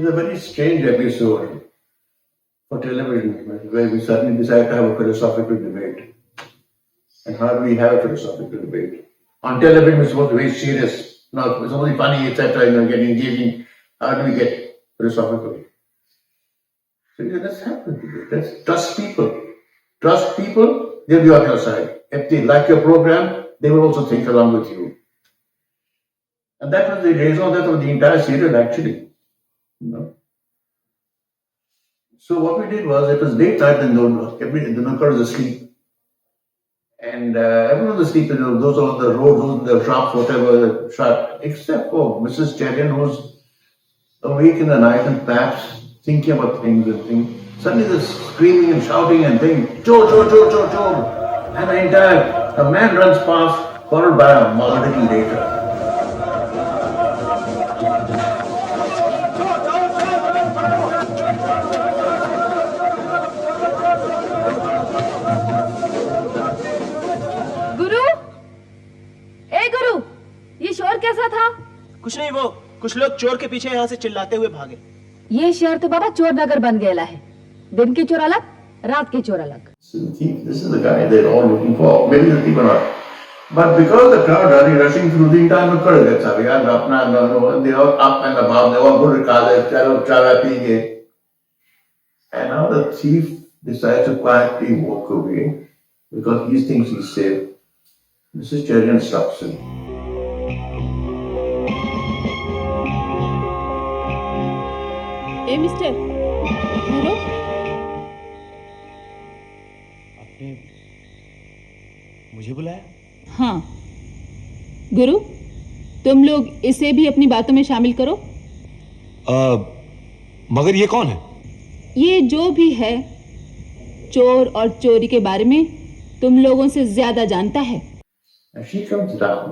It was a very strange episode for television where we suddenly decided to have a philosophical debate. And how do we have a philosophical debate? On television, it's supposed to be very serious. No, it's only funny, etc., getting engaging. How do we get philosophical? So let's have a debate. Let's trust people. Trust people, they'll be on your side. If they like your program, they will also think along with you. And that was the raison d'etre of the entire serial, actually. So what we did was, it was late night and the Nukar was asleep. And everyone was asleep, those on the road, those in the shops, whatever, shut, except for Mrs. Cherian, who's awake in the night and perhaps thinking about things and things. Suddenly there's screaming and shouting and things, chor, chor, chor, chor, chor. And a man runs past, followed by a little later. कैसा था? कुछ नहीं, वो कुछ लोग चोर के पीछे यहाँ से चिल्लाते हुए भागे। ये शहर तो बाबा चोर नगर बन गया है। दिन के चोर अलग, रात के चोर अलग। This is the guy they're all looking for. Maybe the people are, but because the crowd are rushing through the entire Nukkad, that's how we are. They are up and above. They all go to Kala, and now the thief decides to quietly walk away because he thinks he's safe. Mrs. Cherian stops him. A mister, hello, आपने मुझे बुलाया? हाँ गुरु, तुम लोग इसे भी अपनी बातों में शामिल करो। मगर ये कौन है? ये जो भी है, चोर और चोरी के बारे में तुम लोगों से ज्यादा जानता है। She comes down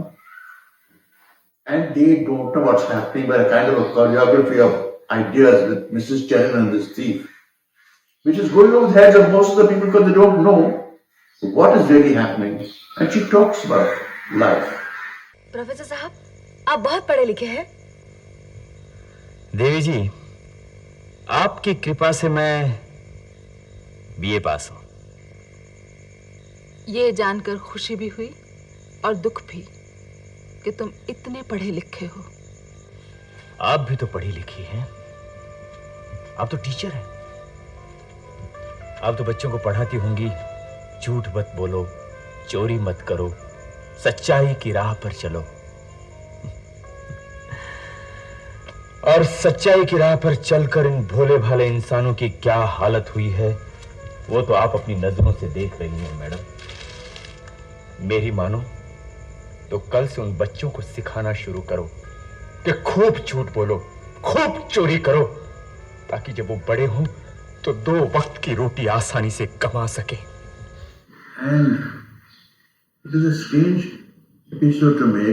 and they don't know what's happening by a kind of a choreography of ideas with Mrs. Cherian and this thief, which is going over the heads of most of the people because they don't know what is really happening. And she talks about life. Professor साहब, आप बहुत पढ़े लिखे हैं। देवी जी, आपकी कृपा से मैं बीए पास हूं। ये जानकर खुशी भी हुई और दुख भी कि तुम इतने पढ़े लिखे हो। आप भी तो पढ़ी लिखी हैं। आप तो टीचर हैं। आप तो बच्चों को पढ़ाती होंगी, झूठ मत बोलो, चोरी मत करो, सच्चाई की राह पर चलो। और सच्चाई की राह पर चलकर इन भोले भाले इंसानों की क्या हालत हुई है, वो तो आप अपनी नजरों से देख रही हैं मैडम। मेरी मानो तो कल से उन बच्चों को सिखाना शुरू करो कि खूब झूठ बोलो, खूब चोरी करो, ताकि जब वो बड़े हों तो 2 वक्त की रोटी आसानी से कमा सके। And it is a strange episode to me.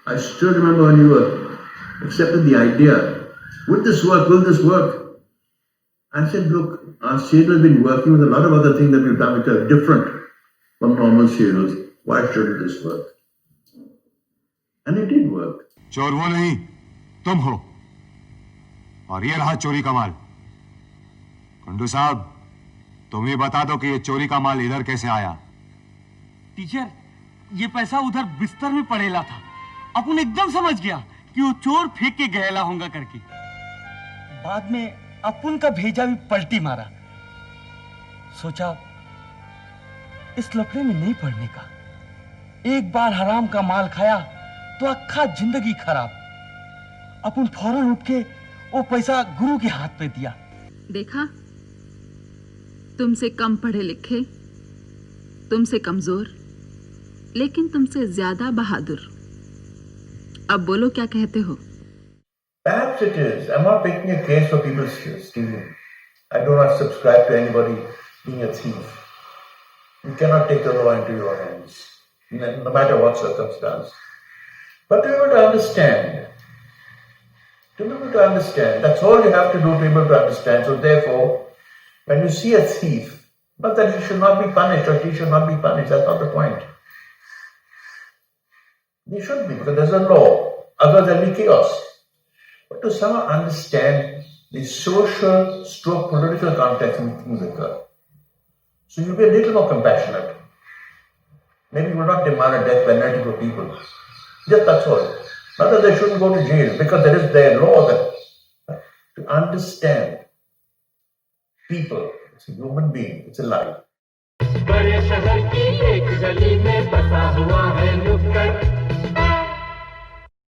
I still remember when you accepted the idea, will this work, will this work? I said, look, our serial has been working with a lot of other things that we've done which are different from normal serials. Why shouldn't this work? And it did work. चोर वो नहीं, तुम हो, और ये रहा चोरी का माल। कुंडू साहब, तुम ही बता दो कि ये चोरी का माल इधर कैसे आया। टीचर, ये पैसा उधर बिस्तर में पड़ेला था। अपन एकदम समझ गया कि वो चोर फेंक के गएला होगा करके। बाद में अपन का भेजा भी पलटी मारा। सोचा इस लफड़े में नहीं पड़ने का। एक बार हराम का माल खाया तो अक्खा जिंदगी खराब। अपन फौरन उठ के वो पैसा गुरु के हाथ पे दिया। देखा, तुमसे कम पढ़े लिखे, तुमसे कमजोर, लेकिन तुमसे ज्यादा बहादुर। अब बोलो, क्या कहते हो? Perhaps it is. I'm not making a case for people stealing. I do not subscribe to anybody being a thief. You cannot take the law into your hands, no matter what circumstance. But to be able to understand, that's all you have to do to be able to understand. So therefore, when you see a thief, not that he should not be punished or he should not be punished, that's not the point. He should be, because there's a law, otherwise there'll be chaos. But to somehow understand the social stroke political context in things occur. So you be a little more compassionate. Maybe you will not demand a death penalty for people. Just that's all. Not that they shouldn't go to jail, because there is their law that to understand people, it's a human being, it's a life. बड़े शहर की एक गली में बसा हुआ है नुक्कड़